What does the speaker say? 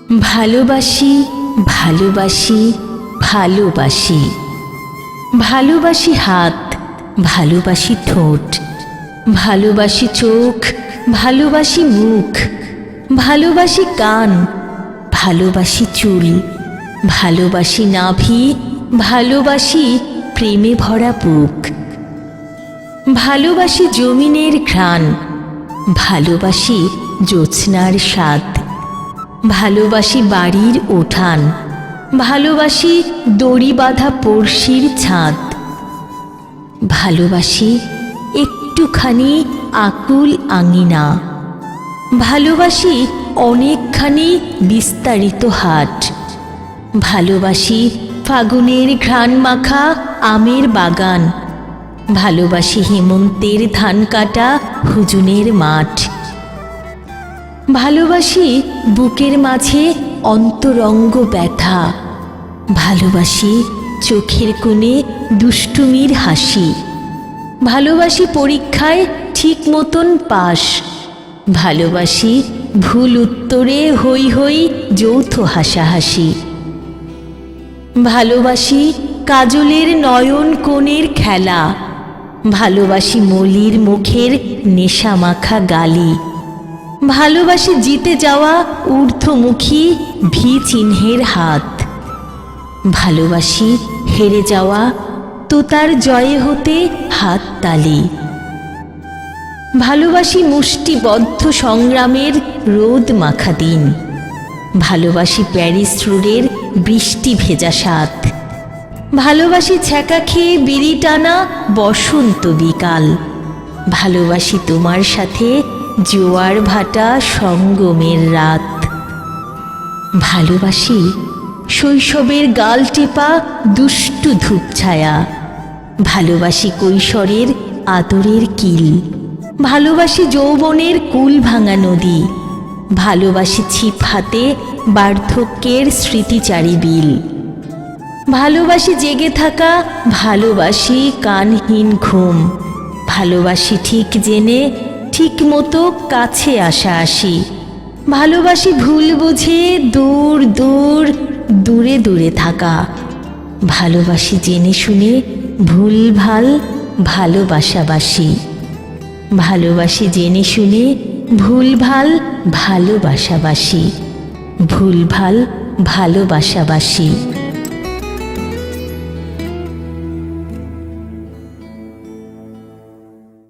ভালোবাসি ভালোবাসি ভালোবাসি, ভালোবাসি হাত, ভালোবাসি ঠোঁট, ভালোবাসি চোখ, ভালোবাসি মুখ, ভালোবাসি কান, ভালোবাসি চুল, ভালোবাসি নাভি, ভালোবাসি প্রেমে ভরা বুক, ভালোবাসি জমিনের ঘ্রাণ, ভালোবাসি জ্যোৎস্নার স্বাদ, ভালোবাসি বাড়ির উঠান, ভালোবাসি দড়ি বাঁধা পড়শির ছাদ, ভালোবাসি একটুখানি আকুল আঙিনা, ভালোবাসি অনেকখানি বিস্তারিত হাট, ভালোবাসি ফাগুনের ঘ্রাণ মাখা আমের বাগান, ভালোবাসি হেমন্তের ধান কাটা হুজুনের মাঠ, ভালোবাসি বুকের মাঝে অন্তরঙ্গ ব্যথা, ভালোবাসি চোখের কোণে দুষ্টুমির হাসি, ভালোবাসি পরীক্ষায় ঠিক মতন পাস, ভালোবাসি ভুল উত্তরে হই হই যৌথ হাসাহাসি, ভালোবাসি কাজলের নয়ন কোণের খেলা, ভালোবাসি মলির মুখের নেশা মাখা গালি, ভালোবাসি জিতে যাওয়া ঊর্ধ্বমুখী ভি চিহ্নের হাত, ভালোবাসি হেরে যাওয়া তোতার জয়ে হতে হাত তালি, ভালোবাসি মুষ্টিবদ্ধ সংগ্রামের রোদ মাখা দিন, ভালোবাসি প্যারিস রোডের বৃষ্টি ভেজা সাত, ভালোবাসি ছ্যাঁকা খেয়ে বিড়ি টানা বসন্ত বিকাল, ভালোবাসি তোমার সাথে জোয়ার ভাটা সঙ্গমের রাত, ভালোবাসি শৈশবের গাল টেপা দুষ্টু ধূপছায়া, ভালোবাসি কৈশোরের আদরের কিল, ভালোবাসি যৌবনের কুল ভাঙা নদী, ভালোবাসি ছিপ হাতে বার্ধক্যের স্মৃতিচারী বিল, ভালোবাসি জেগে থাকা, ভালোবাসি কানহীন ঘুম, ভালোবাসি ঠিক জেনে ঠিক মতো কাছে আসা আসি, ভালোবাসি ভুল বুঝে দূর দূর দূরে দূরে থাকা, ভালোবাসি জেনে শুনে ভুলভাল ভালোবাসাবাসি, ভালোবাসি জেনে শুনে ভুলভাল ভালোবাসাবাসি, ভুলভাল ভালোবাসাবাসি।